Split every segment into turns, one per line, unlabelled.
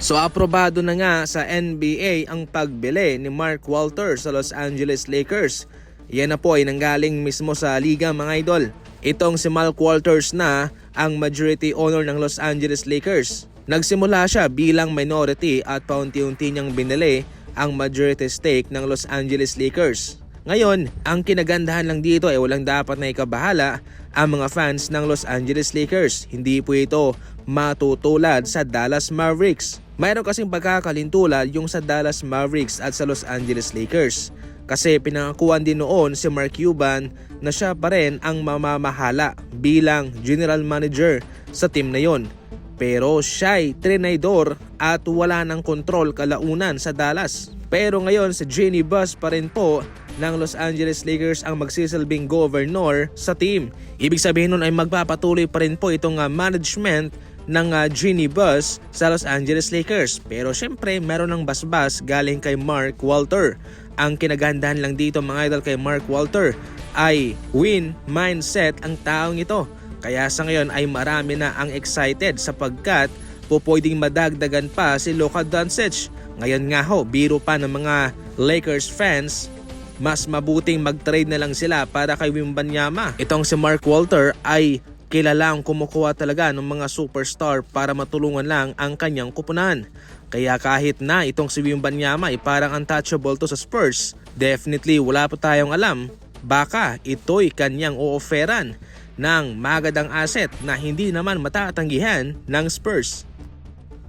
So aprobado na nga sa NBA ang pagbili ni Mark Walter sa Los Angeles Lakers. Yan na po ay nanggaling mismo sa liga mga idol. Itong si Mark Walters na ang majority owner ng Los Angeles Lakers. Nagsimula siya bilang minority at paunti-unti niyang binili ang majority stake ng Los Angeles Lakers. Ngayon, ang kinagandahan lang dito ay walang dapat na ikabahala ang mga fans ng Los Angeles Lakers. Hindi po ito matutulad sa Dallas Mavericks. Mayroon kasing pagkakalintulad yung sa Dallas Mavericks at sa Los Angeles Lakers. Kasi pinangakuan din noon si Mark Cuban na siya pa rin ang mamamahala bilang general manager sa team na yon. Pero siya'y trinidor at wala ng kontrol kalaunan sa Dallas. Pero ngayon si Jeanie Buss pa rin po ng Los Angeles Lakers ang magsisilbing governor sa team. Ibig sabihin nun ay magpapatuloy pa rin po itong management ng Jeanie Buss sa Los Angeles Lakers. Pero syempre meron ng basbas galing kay Mark Walter. Ang kinagandahan lang dito mga idol kay Mark Walter ay win mindset ang taong ito. Kaya sa ngayon ay marami na ang excited sapagkat pwedeng madagdagan pa si Luka Doncic. Ngayon nga ho, biro pa ng mga Lakers fans, mas mabuting mag-trade na lang sila para kay Wembanyama. Itong si Mark Walter ay kilalang kumukuha talaga ng mga superstar para matulungan lang ang kanyang kupunan. Kaya kahit na itong si Wembanyama ay parang untouchable to sa Spurs, definitely wala pa tayong alam. Baka ito'y kanyang o-offeran ng magandang asset na hindi naman matatanggihan ng Spurs.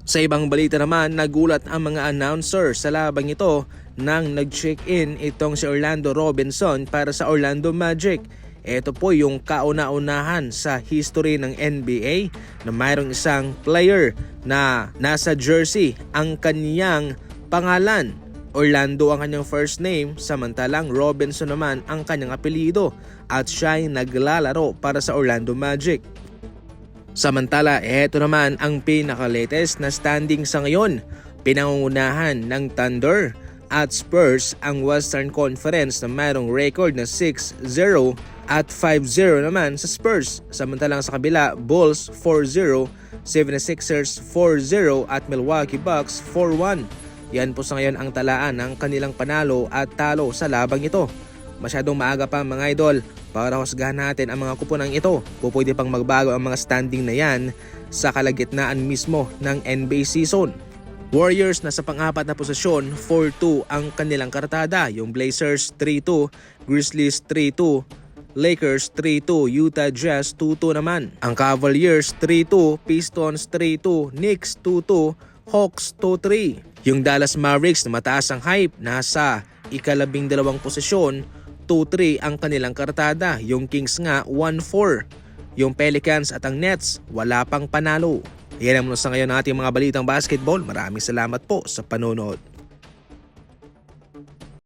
Sa ibang balita naman, nagulat ang mga announcer sa labang ito nang nag-check-in itong si Orlando Robinson para sa Orlando Magic. Ito po yung kauna-unahan sa history ng NBA na mayroong isang player na nasa jersey ang kanyang pangalan. Orlando ang kanyang first name, samantalang Robinson naman ang kanyang apelyido at siya'y naglalaro para sa Orlando Magic. Samantala, ito naman ang pinaka-latest na standing sa ngayon. Pinangungunahan ng Thunder at Spurs ang Western Conference na mayroong record na 6-0 at 5-0 naman sa Spurs. Samantalang sa kabila, Bulls 4-0, 76ers 4-0 at Milwaukee Bucks 4-1. Yan po sa ngayon ang talaan ng kanilang panalo at talo sa labang ito. Masyadong maaga pa mga idol para husgahan natin ang mga kupunang ito. Pwede pang magbago ang mga standing na yan sa kalagitnaan mismo ng NBA season. Warriors nasa pang-apat na posisyon, 4-2 ang kanilang kartada. Yung Blazers 3-2, Grizzlies 3-2, Lakers 3-2, Utah Jazz 2-2 naman. Ang Cavaliers 3-2, Pistons 3-2, Knicks 2-2, Hawks 2-3. Yung Dallas Mavericks na mataas ang hype, nasa ika-12 posisyon, 2-3 ang kanilang kartada. Yung Kings nga 1-4. Yung Pelicans at ang Nets wala pang panalo. Yan ang muna sa ngayon ng ating mga balitang basketball. Maraming salamat po sa panonood.